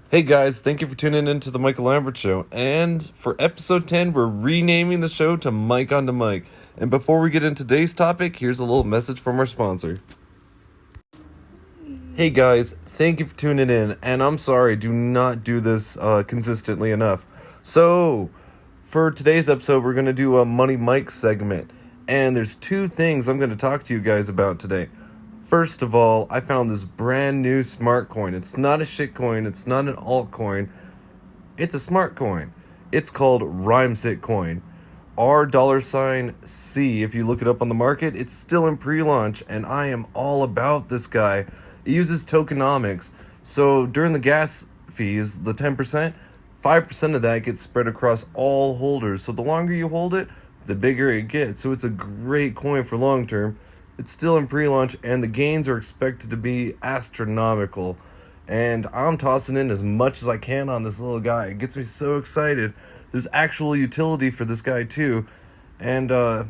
Hey guys, thank you for tuning in to the Michael Lambert Show. And for episode 10, we're renaming the show to Mike on the Mic. And before we get into today's topic, here's a little message from our sponsor. Hey guys, thank you for tuning in. And I'm sorry, do not do this consistently enough. So, for today's episode, we're going to do a Money Mike segment. And there's two things I'm going to talk to you guys about today. First of all, I found this brand new smart coin. It's not a shit coin. It's not an altcoin. It's a smart coin. It's called Rhymesit coin. $C. If you look it up on the market, it's still in pre-launch, and I am all about this guy. It uses tokenomics. So during the gas fees, the 10%, 5% of that gets spread across all holders. So the longer you hold it, the bigger it gets. So it's a great coin for long term. It's still in pre-launch, and the gains are expected to be astronomical. And I'm tossing in as much as I can on this little guy. It gets me so excited. There's actual utility for this guy, too. And if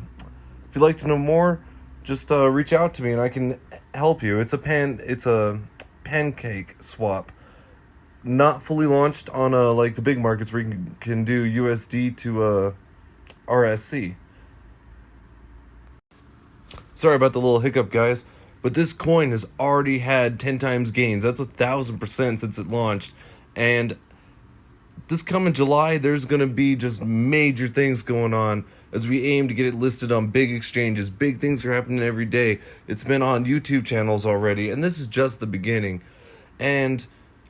you'd like to know more, just reach out to me, and I can help you. It's a pancake swap. Not fully launched on like the big markets where you can do USD to RSC. Sorry about the little hiccup, guys, but this coin has already had 10 times gains. That's 1,000% since it launched. And this coming July, there's going to be just major things going on as we aim to get it listed on big exchanges. Big things are happening every day. It's been on YouTube channels already, and this is just the beginning. And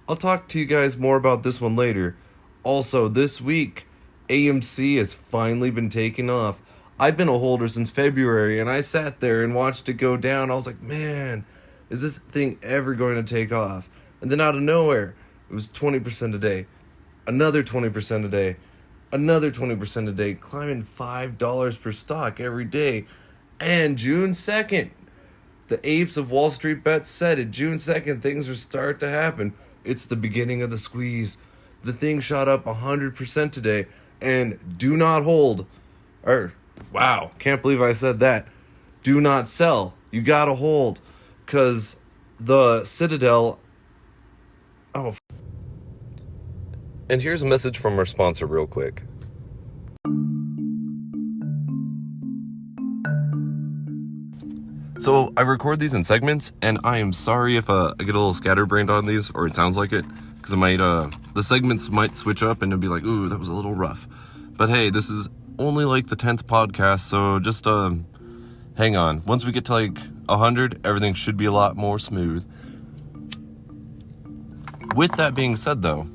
I'll talk to you guys more about this one later. Also, this week, AMC has finally been taken off. I've been a holder since February, and I sat there and watched it go down. I was like, man, is this thing ever going to take off? And then out of nowhere, it was 20% a day, another 20% a day, another 20% a day, climbing $5 per stock every day. And June 2nd, the apes of Wall Street Bets said it. June 2nd, things are start to happen. It's the beginning of the squeeze. The thing shot up 100% today, and do not hold, wow, can't believe I said that. Do not sell. You gotta hold. Because the Citadel... And here's a message from our sponsor real quick. So, I record these in segments, and I am sorry if I get a little scatterbrained on these, or it sounds like it. Because it might, the segments might switch up, and it'll be like, ooh, that was a little rough. But hey, this is only like the 10th podcast, so just hang on. Once we get to like 100, everything should be a lot more smooth. With that being said, though,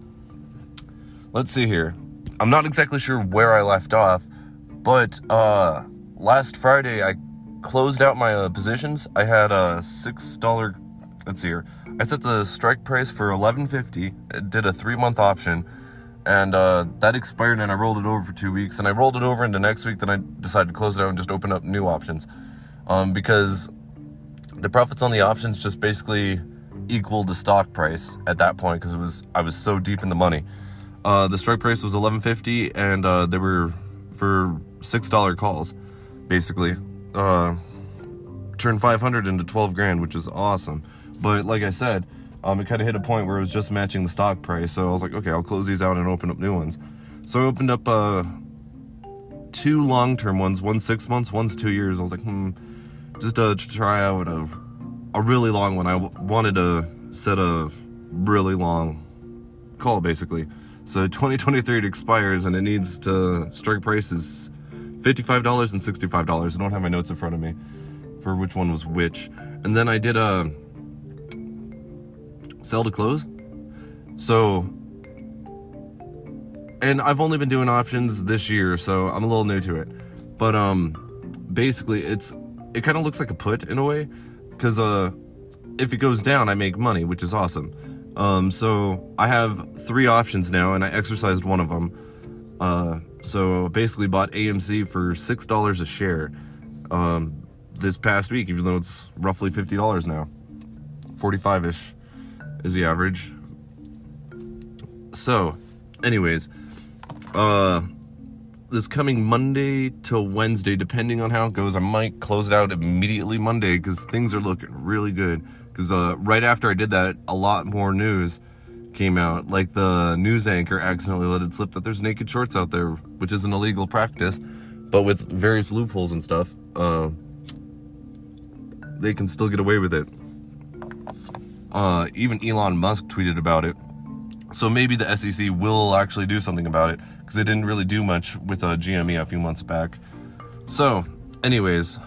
let's see here. I'm not exactly sure where I left off, but last Friday I closed out my positions. I had a $6. Let's see here. I set the strike price for $11.50. It did a 3-month option. And that expired, and I rolled it over for 2 weeks, and I rolled it over into next week. Then I decided to close it out and just open up new options, because the profits on the options just basically equaled the stock price at that point, because I was so deep in the money. The strike price was $11.50, and they were for $6 calls, basically. Turned 500 into 12 grand, which is awesome. But like I said, it kind of hit a point where it was just matching the stock price. So I was like, okay, I'll close these out and open up new ones. So I opened up 2 long-term ones. One's 6 months, one's 2 years. I was like, just to try out a really long one. I wanted to set a really long call, basically. So 2023 it expires, and it needs to strike prices $55 and $65. I don't have my notes in front of me for which one was which. And then I did a sell to close. So, and I've only been doing options this year, so I'm a little new to it. But basically it kind of looks like a put in a way, because if it goes down, I make money, which is awesome. So I have 3 options now, and I exercised one of them. So basically bought AMC for $6 a share this past week, even though it's roughly $50 now. 45-ish is the average. So, anyways, this coming Monday till Wednesday, depending on how it goes, I might close it out immediately Monday, because things are looking really good. Because right after I did that, a lot more news came out. Like the news anchor accidentally let it slip that there's naked shorts out there, which is an illegal practice, but with various loopholes and stuff, they can still get away with it. Even Elon Musk tweeted about it. So maybe the SEC will actually do something about it, because they didn't really do much with GME a few months back. So, anyways,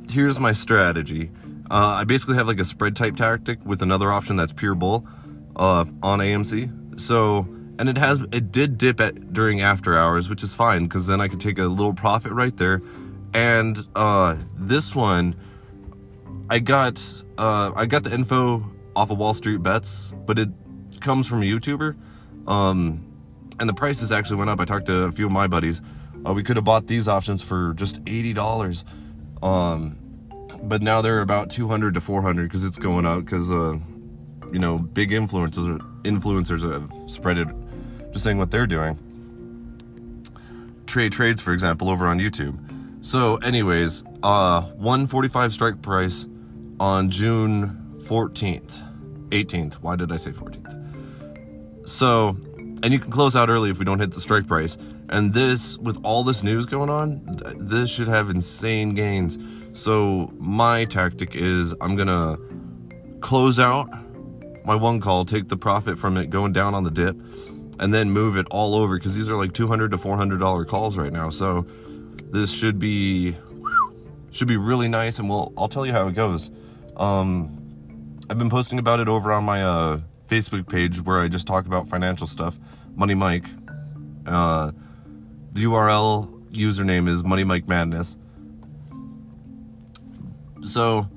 here's my strategy. I basically have like a spread type tactic with another option that's pure bull on AMC. So, and it did dip during after hours, which is fine, because then I could take a little profit right there. And this one, I got the info off of Wall Street Bets, but it comes from a YouTuber, and the prices actually went up. I talked to a few of my buddies. We could have bought these options for just $80, but now they're about $200 to $400 because it's going up, because big influencers have spread it, just saying what they're doing. Trades, for example, over on YouTube. So anyways, 145 strike price on June 18th. Why did I say 14th? So, and you can close out early if we don't hit the strike price. And this, with all this news going on, this should have insane gains. So my tactic is I'm gonna close out my one call, take the profit from it going down on the dip, and then move it all over, because these are like $200 to $400 calls right now. So this should be really nice, and I'll tell you how it goes. I've been posting about it over on my Facebook page, where I just talk about financial stuff. Money Mike. The URL username is Money Mike Madness. So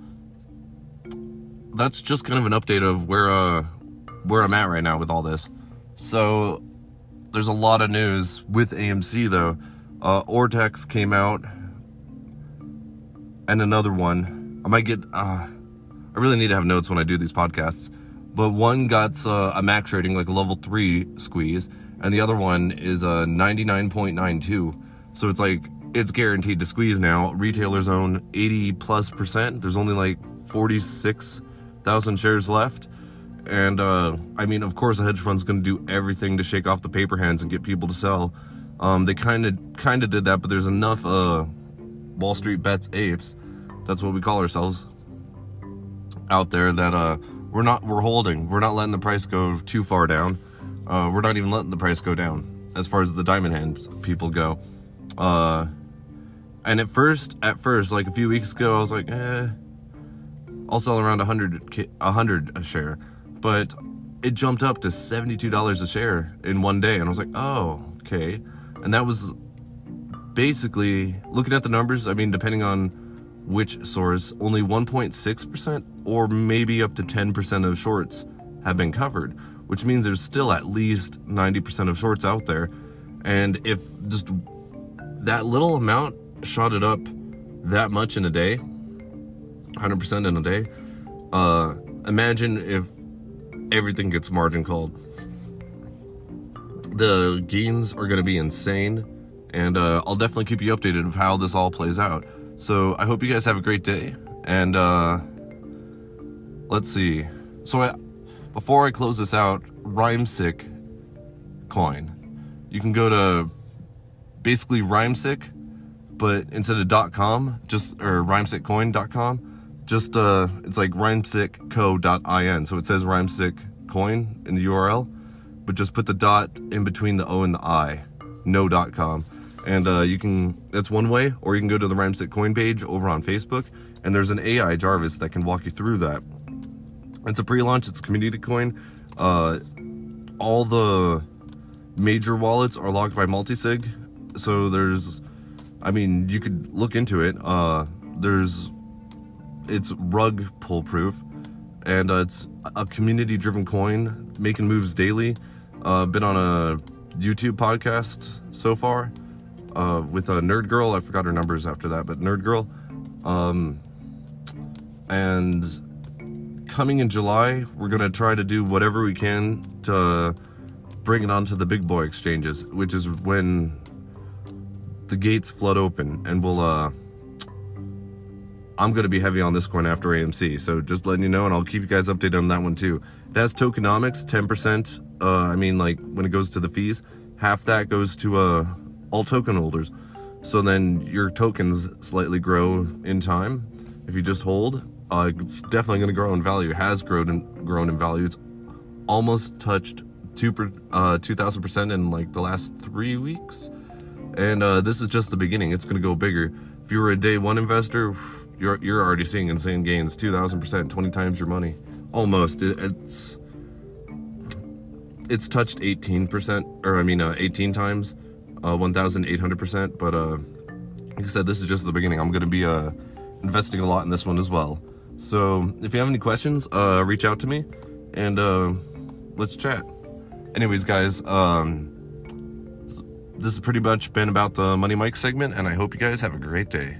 that's just kind of an update of where I'm at right now with all this. So there's a lot of news with AMC though. Ortex came out, and another one. I might get. I really need to have notes when I do these podcasts. But one got a max rating, like a level 3 squeeze, and the other one is a 99.92. So it's like, it's guaranteed to squeeze now. Retailers own 80+%. There's only like 46,000 shares left. And of course, a hedge fund's going to do everything to shake off the paper hands and get people to sell. They kind of did that, but there's enough Wall Street Bets apes, that's what we call ourselves, out there, that we're holding. We're not letting the price go too far down. We're not even letting the price go down as far as the diamond hands people go. And at first, like a few weeks ago, I was like, I'll sell around 100 a share. But it jumped up to $72 a share in one day, and I was like, oh, okay. And that was basically, looking at the numbers, I mean, depending on which source, only 1.6% or maybe up to 10% of shorts have been covered, which means there's still at least 90% of shorts out there. And if just that little amount shot it up that much in a day, 100% in a day, imagine if everything gets margin called. The gains are going to be insane, and I'll definitely keep you updated of how this all plays out. So I hope you guys have a great day, and let's see. So before I close this out, Rhymesick coin. You can go to basically Rhymesick, but instead of .com, or rhymesickcoin.com, just it's like rhymesickco.in. So it says Rhymesick coin in the URL, but just put the dot in between the O and the I, no.com. And that's one way, or you can go to the Rhymesick coin page over on Facebook, and there's an AI Jarvis that can walk you through that. It's a pre-launch, it's a community coin. All the major wallets are locked by multisig, so you could look into it. It's rug pull proof, and it's a community driven coin, making moves daily. Been on a YouTube podcast so far with a Nerd Girl. I forgot her numbers after that, but Nerd Girl. And coming in July, we're gonna try to do whatever we can to bring it onto the big boy exchanges, which is when the gates flood open, and I'm going to be heavy on this coin after AMC. So just letting you know, and I'll keep you guys updated on that one too. It has tokenomics, 10%. I mean, like when it goes to the fees, half that goes to all token holders. So then your tokens slightly grow in time. If you just hold, it's definitely going to grow in value. It has grown in value. It's almost touched 2,000% in like the last 3 weeks. And this is just the beginning. It's going to go bigger. If you were a day one investor, you're already seeing insane gains, 2,000%, 20 times your money, almost. It's touched 18%, or I mean 18 times, 1,800%. But like I said, this is just the beginning. I'm going to be investing a lot in this one as well. So if you have any questions, reach out to me, and let's chat. Anyways, guys, this has pretty much been about the Money Mike segment, and I hope you guys have a great day.